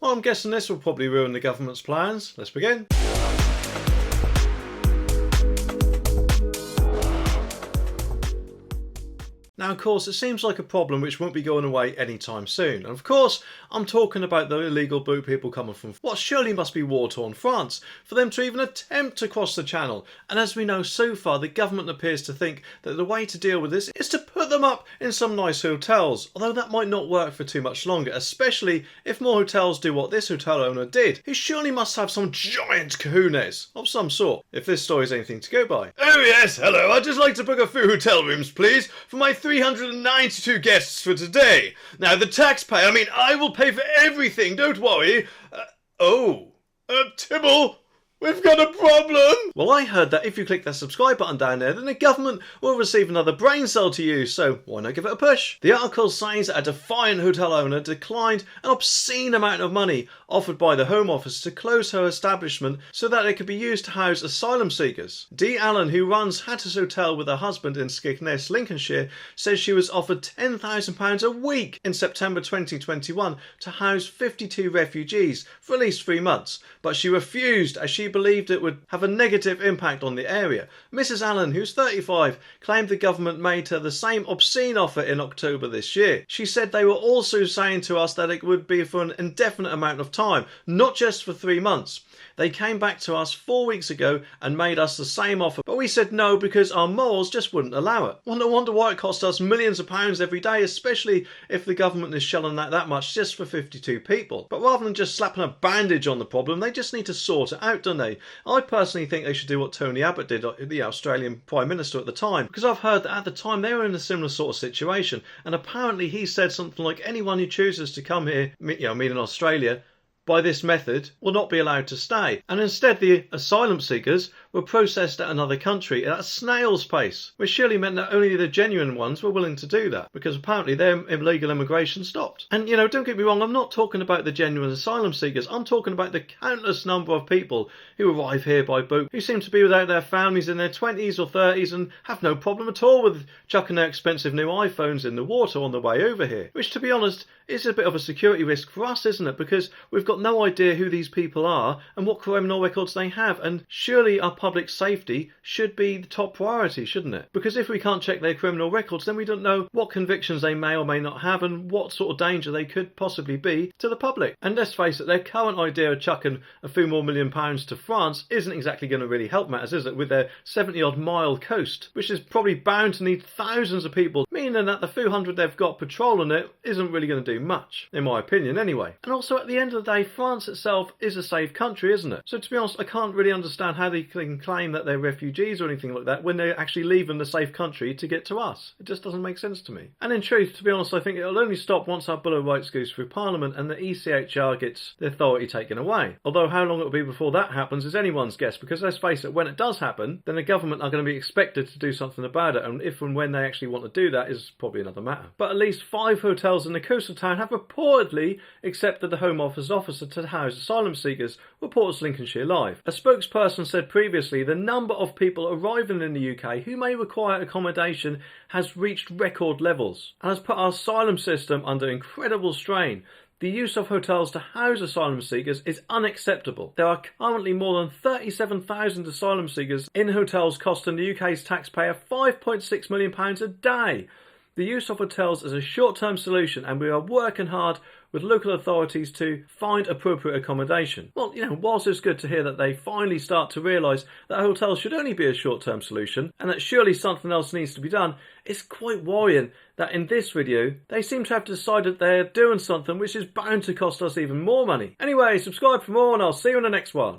Well, I'm guessing this will probably ruin the government's plans. Let's begin. Now, of course, it seems like a problem which won't be going away anytime soon. And of course, I'm talking about the illegal boat people coming from what surely must be war-torn France, for them to even attempt to cross the channel. And as we know so far, the government appears to think that the way to deal with this is to put them up in some nice hotels. Although that might not work for too much longer, especially if more hotels do what this hotel owner did, who surely must have some giant kahunas of some sort, if this story is anything to go by. Oh yes, hello, I'd just like to book a few hotel rooms, please, for my 392 guests for today. Now, the taxpayer, I will pay for everything, don't worry. Tibble, we've got a problem! Well, I heard that if you click that subscribe button down there, then the government will receive another brain cell to use, so why not give it a push? The article says that a defiant hotel owner declined an obscene amount of money offered by the Home Office to close her establishment so that it could be used to house asylum seekers. Dee Allen, who runs Hatter's Hotel with her husband in Skegness, Lincolnshire, says she was offered £10,000 a week in September 2021 to house 52 refugees for at least 3 months, but she refused as she believed it would have a negative impact on the area. Mrs. Allen, who's 35, claimed the government made her the same obscene offer in October this year. She said they were also saying to us that it would be for an indefinite amount of time, not just for 3 months. They came back to us 4 weeks ago and made us the same offer, but we said no because our morals just wouldn't allow it. Well, no wonder why it costs us millions of pounds every day, especially if the government is shelling out that much just for 52 people. But rather than just slapping a bandage on the problem, they just need to sort it out, don't they? I personally think they should do what Tony Abbott did, the Australian Prime Minister at the time, because I've heard that at the time they were in a similar sort of situation, and apparently he said something like anyone who chooses to come here, meaning Australia, by this method will not be allowed to stay. And instead the asylum seekers were processed at another country at a snail's pace, which surely meant that only the genuine ones were willing to do that, because apparently their illegal immigration stopped. And don't get me wrong, I'm not talking about the genuine asylum seekers, I'm talking about the countless number of people who arrive here by boat, who seem to be without their families in their 20s or 30s and have no problem at all with chucking their expensive new iPhones in the water on the way over here, which to be honest is a bit of a security risk for us, isn't it? Because we've got no idea who these people are and what criminal records they have, and surely our public safety should be the top priority, shouldn't it? Because if we can't check their criminal records, then we don't know what convictions they may or may not have and what sort of danger they could possibly be to the public. And let's face it, their current idea of chucking a few more £1 million to France isn't exactly going to really help matters, is it? With their 70-odd mile coast, which is probably bound to need thousands of people, meaning that the few hundred they've got patrolling it isn't really going to do much, in my opinion anyway. And also at the end of the day, France itself is a safe country, isn't it? So to be honest, I can't really understand how they can claim that they're refugees or anything like that when they're actually leaving the safe country to get to us. It just doesn't make sense to me. And in truth, to be honest, I think it'll only stop once our Bill of Rights goes through Parliament and the ECHR gets the authority taken away. Although how long it'll be before that happens is anyone's guess, because let's face it, when it does happen, then the government are going to be expected to do something about it, and if and when they actually want to do that is probably another matter. But at least 5 hotels in the coastal town have reportedly accepted the Home Office officer to house asylum seekers, reports Lincolnshire Live. A spokesperson said previously the number of people arriving in the UK who may require accommodation has reached record levels and has put our asylum system under incredible strain. The use of hotels to house asylum seekers is unacceptable. There are currently more than 37,000 asylum seekers in hotels, costing the UK's taxpayer £5.6 million a day. The use of hotels is a short-term solution, and we are working hard with local authorities to find appropriate accommodation. Well, whilst it's good to hear that they finally start to realise that hotels should only be a short-term solution and that surely something else needs to be done, it's quite worrying that in this video they seem to have decided they're doing something which is bound to cost us even more money. Anyway, subscribe for more and I'll see you in the next one.